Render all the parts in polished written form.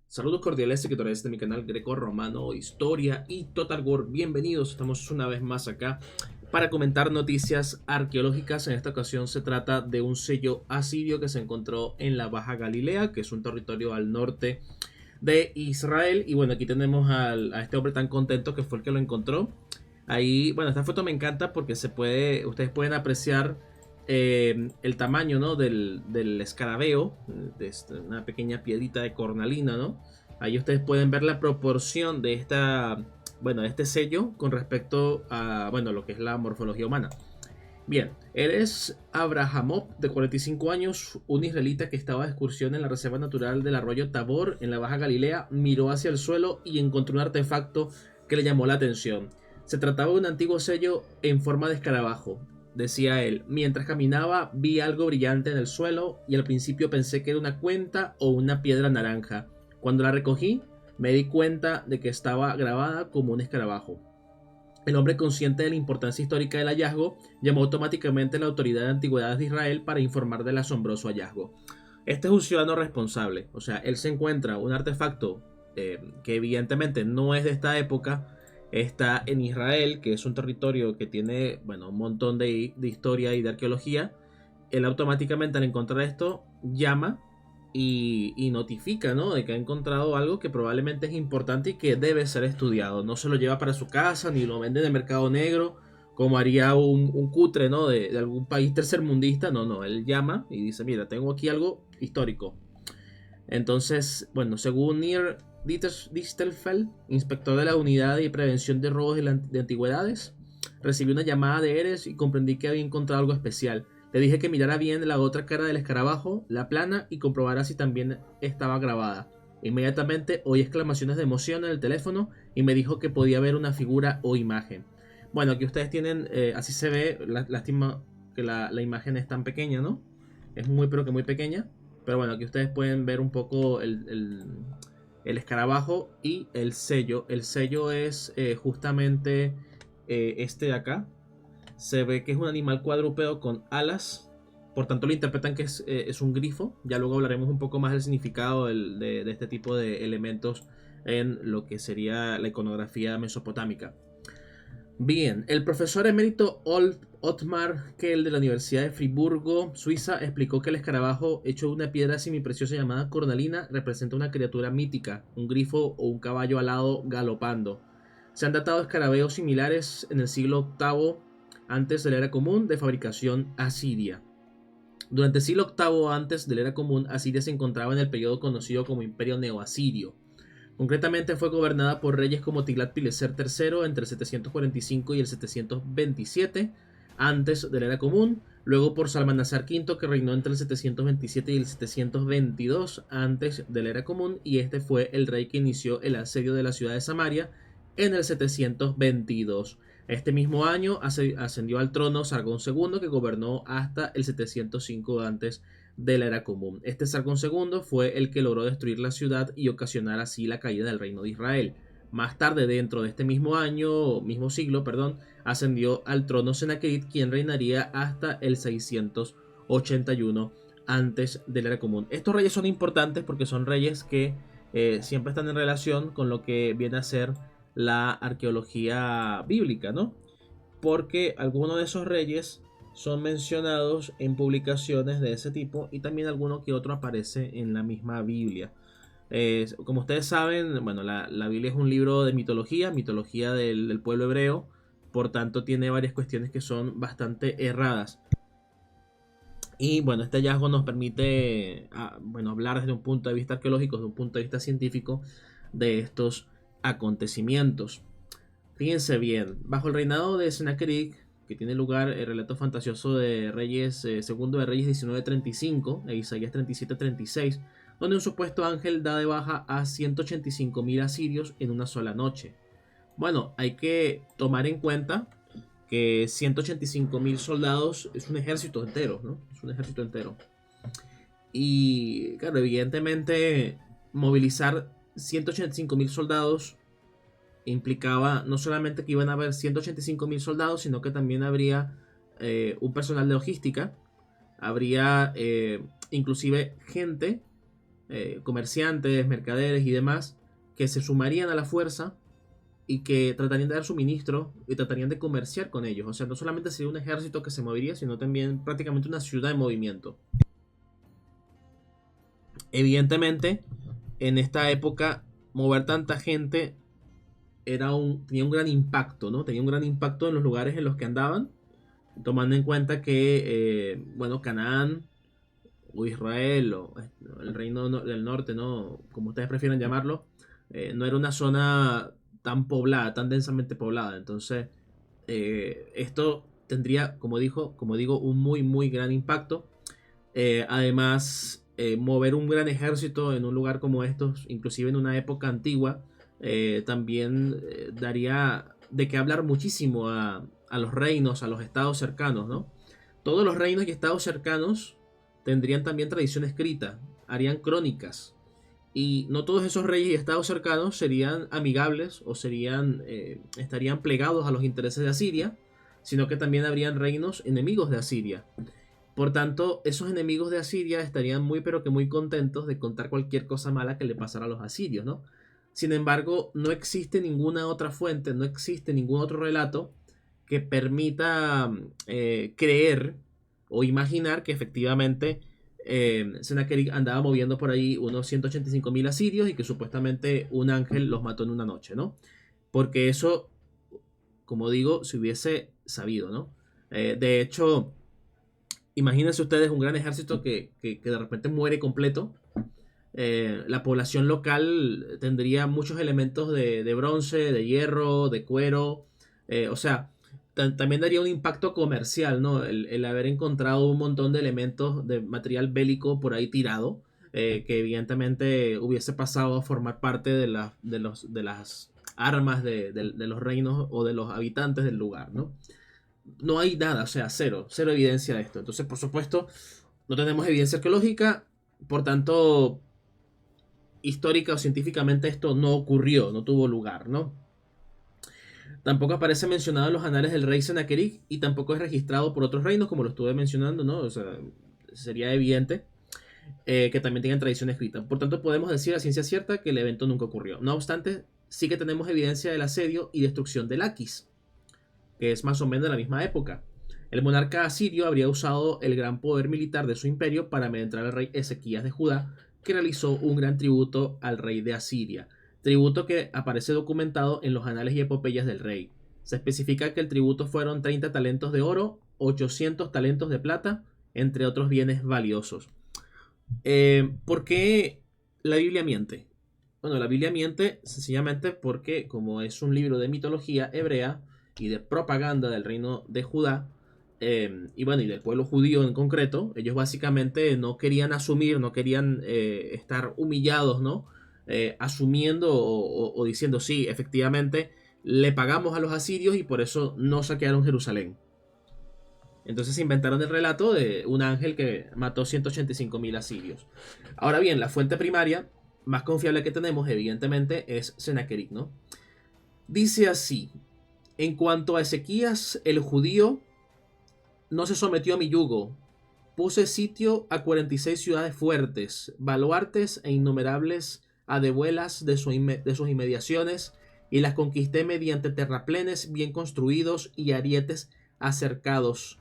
Saludos cordiales, seguidores de mi canal Greco-Romano, Historia y Total War. Bienvenidos, estamos una vez más acá para comentar noticias arqueológicas. En esta ocasión se trata de un sello asirio que se encontró en la Baja Galilea, que es un territorio al norte de Israel. Y bueno, aquí tenemos a este hombre tan contento que fue el que lo encontró. Ahí, bueno, esta foto me encanta porque ustedes pueden apreciar el tamaño, ¿no? del escarabeo, una pequeña piedrita de cornalina, ¿no? Ahí ustedes pueden ver la proporción de de este sello con respecto a, bueno, lo que es la morfología humana. Bien, eres Abrahamov, de 45 años, un israelita que estaba de excursión en la reserva natural del arroyo Tabor, en la Baja Galilea, miró hacia el suelo y encontró un artefacto que le llamó la atención. Se trataba de un antiguo sello en forma de escarabajo, decía él. Mientras caminaba vi algo brillante en el suelo y al principio pensé que era una cuenta o una piedra naranja. Cuando la recogí, me di cuenta de que estaba grabada como un escarabajo. El hombre, consciente de la importancia histórica del hallazgo, llamó automáticamente a la Autoridad de Antigüedades de Israel para informar del asombroso hallazgo. Este es un ciudadano responsable, o sea, él se encuentra un artefacto que evidentemente no es de esta época, está en Israel, que es un territorio que tiene, bueno, un montón de historia y de arqueología. Él automáticamente, al encontrar esto, llama y notifica, ¿no? De que ha encontrado algo que probablemente es importante y que debe ser estudiado. No se lo lleva para su casa ni lo vende en el mercado negro como haría un cutre, ¿no? De algún país tercermundista. No, no, él llama y dice, mira, tengo aquí algo histórico. Entonces, bueno, según Nir Distelfeld, inspector de la Unidad de Prevención de Robos de Antigüedades, recibí una llamada de Eres y comprendí que había encontrado algo especial. Le dije que mirara bien la otra cara del escarabajo, la plana, y comprobara si también estaba grabada. Inmediatamente oí exclamaciones de emoción en el teléfono y me dijo que podía ver una figura o imagen. Bueno, aquí ustedes tienen, así se ve, lástima que la imagen es tan pequeña, ¿no? Es muy pero que muy pequeña. Pero bueno, aquí ustedes pueden ver un poco el escarabajo y el sello. El sello es justamente este de acá. Se ve que es un animal cuadrúpedo con alas. Por tanto, lo interpretan que es un grifo. Ya luego hablaremos un poco más del significado de este tipo de elementos en lo que sería la iconografía mesopotámica. Bien, el profesor emérito Ottmar Kell de la Universidad de Friburgo, Suiza, explicó que el escarabajo hecho de una piedra semipreciosa llamada cornalina representa una criatura mítica, un grifo o un caballo alado galopando. Se han datado escarabeos similares en el siglo VIII antes de la era común de fabricación asiria. Durante el siglo VIII antes de la era común, Asiria se encontraba en el periodo conocido como Imperio Neoasirio. Concretamente fue gobernada por reyes como Tiglat-Pileser III entre el 745 y el 727 antes de la era común, luego por Salmanasar V, que reinó entre el 727 y el 722 antes de la era común, y este fue el rey que inició el asedio de la ciudad de Samaria en el 722. Este mismo año ascendió al trono Sargón II, que gobernó hasta el 705 antes de la era común. Este Sargón II fue el que logró destruir la ciudad y ocasionar así la caída del reino de Israel. Más tarde, dentro de este mismo siglo, ascendió al trono Sennacherib, quien reinaría hasta el 681 antes de la era común. Estos reyes son importantes porque son reyes que siempre están en relación con lo que viene a ser la arqueología bíblica, ¿no? Porque algunos de esos reyes son mencionados en publicaciones de ese tipo y también alguno que otro aparece en la misma Biblia. Como ustedes saben, bueno, la Biblia es un libro de mitología, mitología del pueblo hebreo, por tanto tiene varias cuestiones que son bastante erradas. Y bueno, este hallazgo nos permite bueno, hablar desde un punto de vista arqueológico, desde un punto de vista científico, de estos acontecimientos. Fíjense bien, bajo el reinado de Sennacherib, que tiene lugar el relato fantasioso de Reyes, segundo de Reyes 19:35 e Isaías 37:36, donde un supuesto ángel da de baja a 185.000 asirios en una sola noche. Bueno, hay que tomar en cuenta que 185.000 soldados es un ejército entero, ¿no? Es un ejército entero. Y claro, evidentemente movilizar 185.000 soldados implicaba no solamente que iban a haber 185.000 soldados, sino que también habría un personal de logística, habría inclusive gente comerciantes, mercaderes y demás, que se sumarían a la fuerza y que tratarían de dar suministro y tratarían de comerciar con ellos. O sea, no solamente sería un ejército que se movería, sino también prácticamente una ciudad en movimiento. Evidentemente, en esta época, mover tanta gente tenía un gran impacto, ¿no? Tenía un gran impacto en los lugares en los que andaban, tomando en cuenta que, bueno, Canaán o Israel o el reino del norte, ¿no? Como ustedes prefieren llamarlo, no era una zona tan poblada, tan densamente poblada. Entonces, esto tendría, como digo, un muy gran impacto. Además, mover un gran ejército en un lugar como estos, inclusive en una época antigua, también daría de qué hablar muchísimo a los reinos, a los estados cercanos, ¿no? Todos los reinos y estados cercanos tendrían también tradición escrita, harían crónicas. Y no todos esos reyes y estados cercanos serían amigables o estarían plegados a los intereses de Asiria, sino que también habrían reinos enemigos de Asiria. Por tanto, esos enemigos de Asiria estarían muy pero que muy contentos de contar cualquier cosa mala que le pasara a los asirios, ¿no? Sin embargo, no existe ninguna otra fuente, no existe ningún otro relato que permita creer o imaginar que efectivamente Sennacherib andaba moviendo por ahí unos 185.000 asirios y que supuestamente un ángel los mató en una noche, ¿no? Porque eso, como digo, se hubiese sabido, ¿no? De hecho, imagínense ustedes un gran ejército que de repente muere completo. La población local tendría muchos elementos de bronce, de hierro, de cuero. O sea, también daría un impacto comercial, ¿no? El haber encontrado un montón de elementos de material bélico por ahí tirado, que evidentemente hubiese pasado a formar parte de las armas de los reinos o de los habitantes del lugar, ¿no? No hay nada, o sea, cero evidencia de esto. Entonces, por supuesto, no tenemos evidencia arqueológica, por tanto, histórica o científicamente esto no ocurrió, no tuvo lugar, ¿no? Tampoco aparece mencionado en los anales del rey Sennacherib y tampoco es registrado por otros reinos, como lo estuve mencionando, ¿no? O sea, sería evidente que también tengan tradición escrita. Por tanto, podemos decir a ciencia cierta que el evento nunca ocurrió. No obstante, sí que tenemos evidencia del asedio y destrucción de Laquis, que es más o menos de la misma época. El monarca asirio habría usado el gran poder militar de su imperio para amedrentar al rey Ezequías de Judá, que realizó un gran tributo al rey de Asiria, tributo que aparece documentado en los anales y epopeyas del rey. Se especifica que el tributo fueron 30 talentos de oro, 800 talentos de plata, entre otros bienes valiosos. ¿Por qué la Biblia miente? Bueno, la Biblia miente sencillamente porque, como es un libro de mitología hebrea y de propaganda del reino de Judá, y bueno, y del pueblo judío en concreto, ellos básicamente no querían asumir, no querían estar humillados, ¿no? Asumiendo o diciendo, sí, efectivamente, le pagamos a los asirios y por eso no saquearon Jerusalén. Entonces inventaron el relato de un ángel que mató 185.000 asirios. Ahora bien, la fuente primaria más confiable que tenemos, evidentemente, es Sennacherib, ¿no? Dice así: en cuanto a Ezequías, el judío no se sometió a mi yugo. Puse sitio a 46 ciudades fuertes, baluartes e innumerables adebuelas de sus inmediaciones, y las conquisté mediante terraplenes bien construidos y arietes acercados.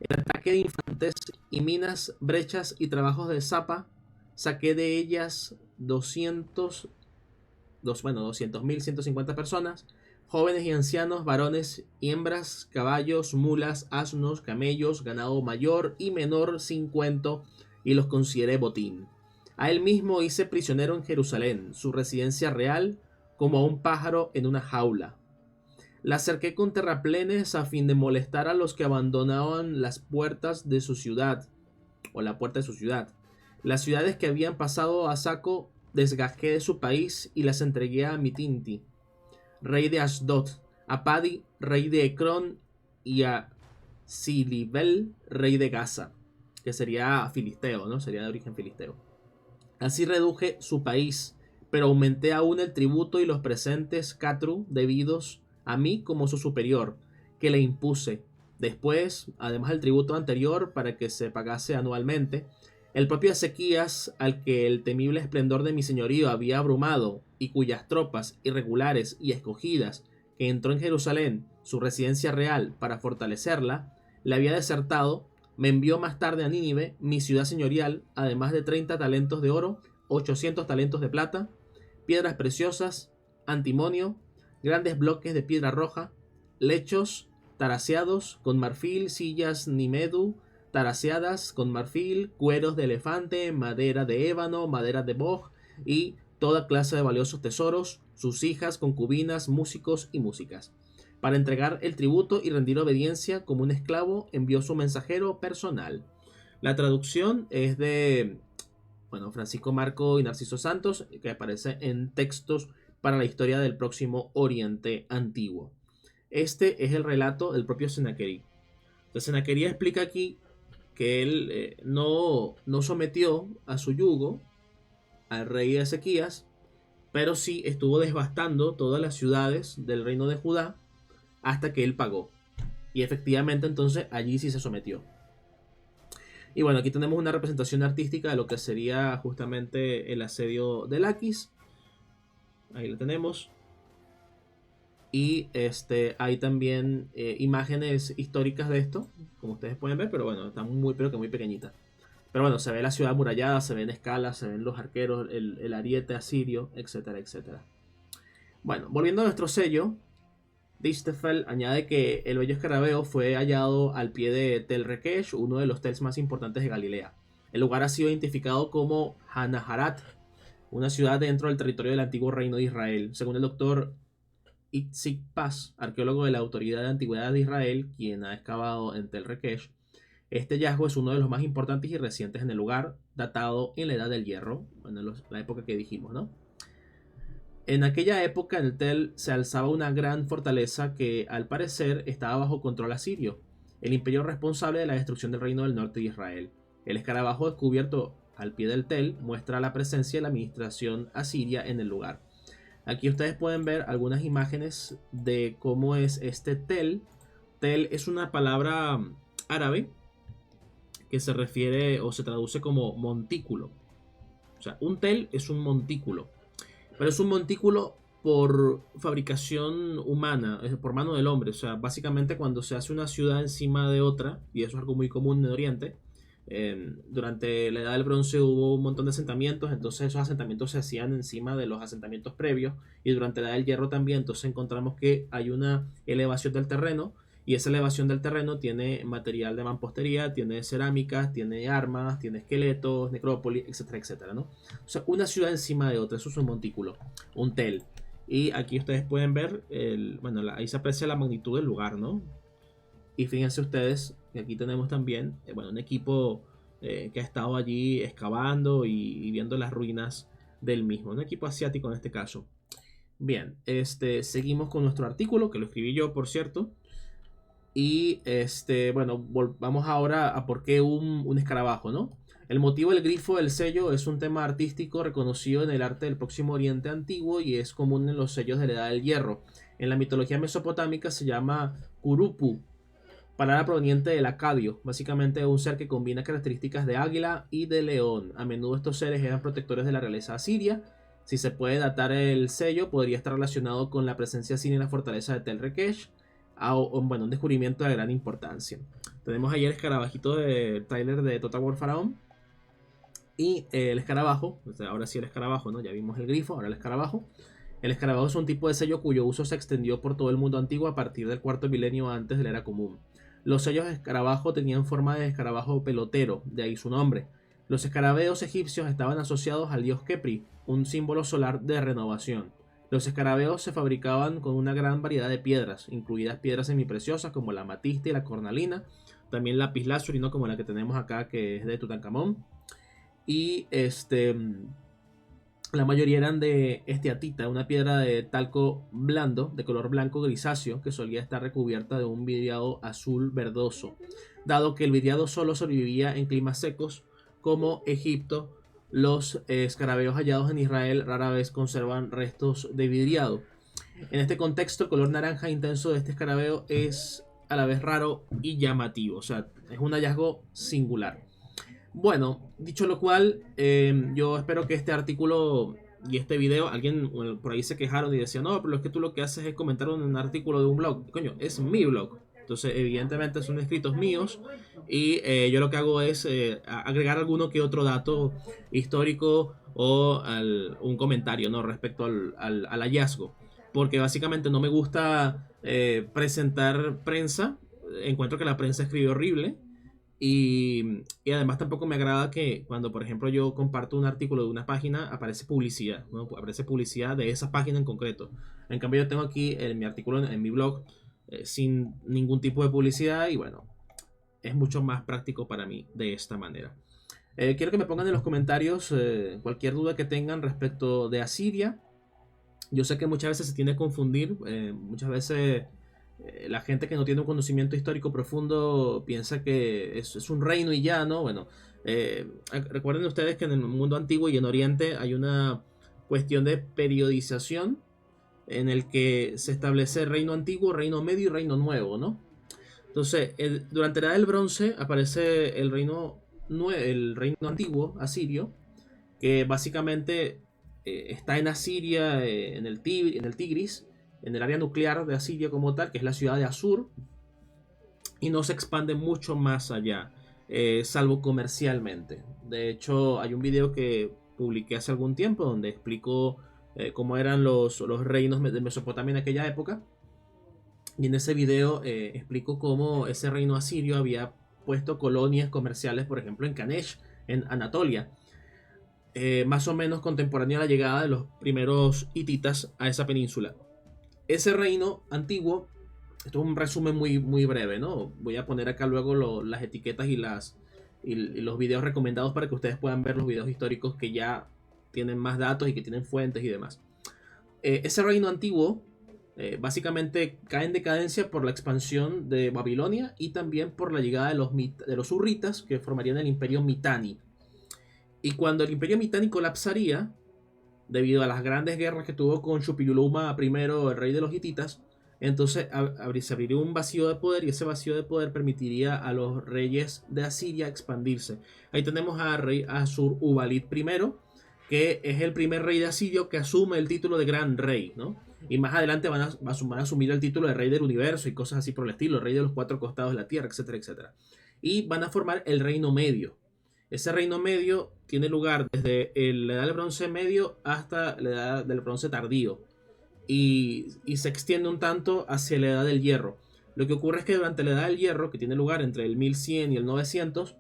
El ataque de infantes y minas, brechas y trabajos de zapa, saqué de ellas 200.150 personas, jóvenes y ancianos, varones y hembras, caballos, mulas, asnos, camellos, ganado mayor y menor sin cuento, y los consideré botín. A él mismo hice prisionero en Jerusalén, su residencia real, como a un pájaro en una jaula. La cerqué con terraplenes a fin de molestar a los que abandonaban las puertas de su ciudad, o la puerta de su ciudad. Las ciudades que habían pasado a saco desgajé de su país y las entregué a Mitinti, rey de Asdod, a Padi, rey de Ecrón, y a Silibel, rey de Gaza, que sería filisteo, ¿no? Sería de origen filisteo. Así reduje su país, pero aumenté aún el tributo y los presentes catru debidos a mí como su superior, que le impuse. Después, además del tributo anterior para que se pagase anualmente, El propio Ezequías, al que el temible esplendor de mi señorío había abrumado, y cuyas tropas irregulares y escogidas, que entró en Jerusalén, su residencia real, para fortalecerla, le había desertado, me envió más tarde a Nínive, mi ciudad señorial, además de 30 talentos de oro, 800 talentos de plata, piedras preciosas, antimonio, grandes bloques de piedra roja, lechos taraseados con marfil, sillas nimedu, taraseadas con marfil, cueros de elefante, madera de ébano, madera de boj y toda clase de valiosos tesoros, sus hijas, concubinas, músicos y músicas. Para entregar el tributo y rendir obediencia como un esclavo, envió su mensajero personal. La traducción es de Francisco Marco y Narciso Santos, que aparece en Textos para la Historia del Próximo Oriente Antiguo. Este es el relato del propio Sennacherib. Entonces, Sennacherib explica aquí que él no sometió a su yugo al rey Ezequías, pero sí estuvo devastando todas las ciudades del reino de Judá hasta que él pagó. Y efectivamente entonces allí sí se sometió. Y bueno, aquí tenemos una representación artística de lo que sería justamente el asedio de Laquis. Ahí lo tenemos. Y hay también imágenes históricas de esto, como ustedes pueden ver, pero bueno, está muy pequeñita. Pero bueno, se ve la ciudad amurallada, se ven escalas, se ven los arqueros, el ariete asirio, etcétera, etcétera. Bueno, volviendo a nuestro sello, Dichtefeld añade que el bello escarabeo fue hallado al pie de Tel Rekesh, uno de los tels más importantes de Galilea. El lugar ha sido identificado como Hanaharat, una ciudad dentro del territorio del antiguo reino de Israel. Según el doctor Itzik Paz, arqueólogo de la Autoridad de Antigüedad de Israel, quien ha excavado en Tel Rekesh, este hallazgo es uno de los más importantes y recientes en el lugar, datado en la Edad del Hierro, la época que dijimos, ¿no? En aquella época en el Tel se alzaba una gran fortaleza que, al parecer, estaba bajo control asirio, el imperio responsable de la destrucción del reino del norte de Israel. El escarabajo descubierto al pie del Tel muestra la presencia de la administración asiria en el lugar. Aquí ustedes pueden ver algunas imágenes de cómo es este Tel. Tel es una palabra árabe que se refiere o se traduce como montículo. O sea, un tel es un montículo, pero es un montículo por fabricación humana, por mano del hombre. O sea, básicamente cuando se hace una ciudad encima de otra, y eso es algo muy común en Oriente, durante la Edad del Bronce hubo un montón de asentamientos, entonces esos asentamientos se hacían encima de los asentamientos previos, y durante la Edad del Hierro también, entonces encontramos que hay una elevación del terreno, y esa elevación del terreno tiene material de mampostería, tiene cerámicas, tiene armas, tiene esqueletos, necrópolis, etcétera, etcétera, ¿no? O sea, una ciudad encima de otra, eso es un montículo, un tel. Y aquí ustedes pueden ver, ahí se aprecia la magnitud del lugar, ¿no? Y fíjense ustedes que aquí tenemos también, un equipo que ha estado allí excavando y viendo las ruinas del mismo, un equipo asiático en este caso. Bien, seguimos con nuestro artículo, que lo escribí yo, por cierto. Y vamos ahora a por qué un escarabajo, ¿no? El motivo del grifo del sello es un tema artístico reconocido en el arte del Próximo Oriente Antiguo y es común en los sellos de la Edad del Hierro. En la mitología mesopotámica se llama Kurupu, palabra proveniente del acadio, básicamente un ser que combina características de águila y de león. A menudo estos seres eran protectores de la realeza asiria. Si se puede datar el sello, podría estar relacionado con la presencia asiria en la fortaleza de Tel Rekesh, un descubrimiento de gran importancia. Tenemos ahí el escarabajito de Tyler de Total War Pharaoh. Y el escarabajo, ahora sí el escarabajo, ¿no? Ya vimos el grifo, ahora el escarabajo. El escarabajo es un tipo de sello cuyo uso se extendió por todo el mundo antiguo a partir del cuarto milenio antes de la era común. Los sellos de escarabajo tenían forma de escarabajo pelotero, de ahí su nombre. Los escarabeos egipcios estaban asociados al dios Kepri, un símbolo solar de renovación. Los escarabeos se fabricaban con una gran variedad de piedras, incluidas piedras semipreciosas como la amatista y la cornalina, también lapislázuli, ¿no? Como la que tenemos acá, que es de Tutankamón. Y la mayoría eran de esteatita, una piedra de talco blando, de color blanco grisáceo, que solía estar recubierta de un vidriado azul verdoso. Dado que el vidriado solo sobrevivía en climas secos, como Egipto, los escarabeos hallados en Israel rara vez conservan restos de vidriado. En este contexto, el color naranja intenso de este escarabeo es a la vez raro y llamativo, o sea, es un hallazgo singular. Bueno, dicho lo cual, yo espero que este artículo y este video, alguien por ahí se quejaron y decían, no, pero es que tú lo que haces es comentar un artículo de un blog. Coño, es mi blog. Entonces, evidentemente son escritos míos y yo lo que hago es agregar alguno que otro dato histórico o un comentario, ¿no? Respecto al hallazgo. Porque básicamente no me gusta presentar prensa. Encuentro que la prensa escribe horrible. Y además tampoco me agrada que cuando, por ejemplo, yo comparto un artículo de una página, aparece publicidad, ¿no? Aparece publicidad de esa página en concreto. En cambio, yo tengo aquí mi artículo en mi blog sin ningún tipo de publicidad y bueno, es mucho más práctico para mí de esta manera. Quiero que me pongan en los comentarios cualquier duda que tengan respecto de Asiria. Yo sé que muchas veces se tiende a confundir, muchas veces la gente que no tiene un conocimiento histórico profundo piensa que es un reino y ya, ¿no? Bueno, recuerden ustedes que en el mundo antiguo y en Oriente hay una cuestión de periodización en el que se establece reino antiguo, reino medio y reino nuevo, ¿no? Entonces, durante la edad del bronce aparece el reino antiguo, asirio, que básicamente está en Asiria, en el Tigris, en el área nuclear de Asiria como tal, que es la ciudad de Asur, y no se expande mucho más allá, salvo comercialmente. De hecho, hay un video que publiqué hace algún tiempo donde explico cómo eran los reinos de Mesopotamia en aquella época. Y en ese video explico cómo ese reino asirio había puesto colonias comerciales, por ejemplo, en Kanesh, en Anatolia, más o menos contemporáneo a la llegada de los primeros hititas a esa península. Ese reino antiguo, esto es un resumen muy breve, ¿no? Voy a poner acá luego las etiquetas y los videos recomendados para que ustedes puedan ver los videos históricos que ya tienen más datos y que tienen fuentes y demás. Ese reino antiguo básicamente cae en decadencia por la expansión de Babilonia y también por la llegada de los hurritas que formarían el imperio Mitanni. Y cuando el imperio Mitanni colapsaría, debido a las grandes guerras que tuvo con Shupiluluma I, el rey de los hititas, entonces se abriría un vacío de poder y ese vacío de poder permitiría a los reyes de Asiria expandirse. Ahí tenemos al rey Assur-uballit I, que es el primer rey de Asirio que asume el título de gran rey, ¿no? Y más adelante van a asumir el título de rey del universo y cosas así por el estilo, rey de los cuatro costados de la tierra, etcétera, etcétera. Y van a formar el reino medio. Ese reino medio tiene lugar desde la edad del bronce medio hasta la edad del bronce tardío. Y se extiende un tanto hacia la edad del hierro. Lo que ocurre es que durante la edad del hierro, que tiene lugar entre el 1100 y el 900,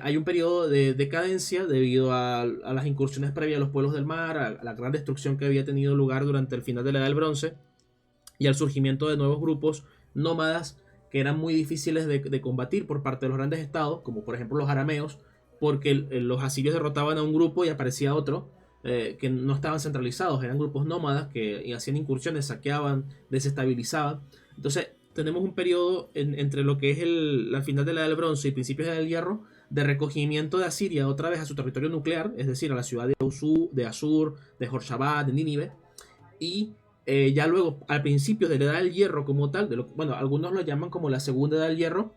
hay un periodo de decadencia debido a las incursiones previas a los pueblos del mar, a la gran destrucción que había tenido lugar durante el final de la edad del bronce y al surgimiento de nuevos grupos nómadas que eran muy difíciles de combatir por parte de los grandes estados, como por ejemplo los arameos, porque los asirios derrotaban a un grupo y aparecía otro que no estaban centralizados, eran grupos nómadas que hacían incursiones, saqueaban, desestabilizaban. Entonces tenemos un periodo entre lo que es la final de la edad del bronce y principios de la del hierro, de recogimiento de Asiria otra vez a su territorio nuclear, es decir, a la ciudad de Asur, de Horshabat, de Nínive, y ya luego, al principio de la edad del hierro como tal, bueno, algunos lo llaman como la segunda edad del hierro,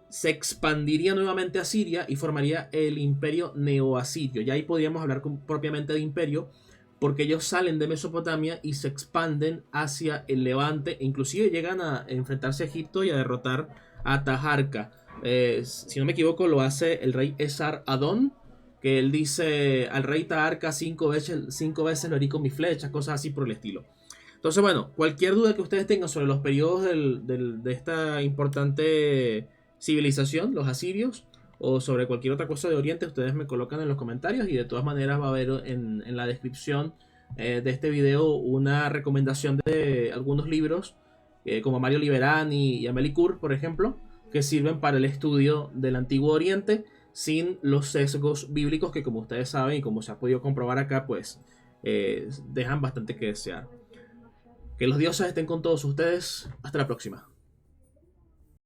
se expandiría nuevamente a Siria y formaría el imperio neoasirio. Ya ahí podríamos hablar propiamente de imperio, porque ellos salen de Mesopotamia y se expanden hacia el Levante, e inclusive llegan a enfrentarse a Egipto y a derrotar a Taharka. Si no me equivoco, lo hace el rey Esar Adón, que él dice al rey Taharka 5 veces lo herí con mis flechas, cosas así por el estilo. Entonces, bueno, cualquier duda que ustedes tengan sobre los periodos de esta importante civilización, los asirios, o sobre cualquier otra cosa de Oriente, ustedes me colocan en los comentarios y de todas maneras va a haber en la descripción de este video una recomendación de algunos libros como Mario Liberani y Amélie Cour, por ejemplo, que sirven para el estudio del Antiguo Oriente sin los sesgos bíblicos que, como ustedes saben y como se ha podido comprobar acá, pues dejan bastante que desear. Que los dioses estén con todos ustedes. Hasta la próxima.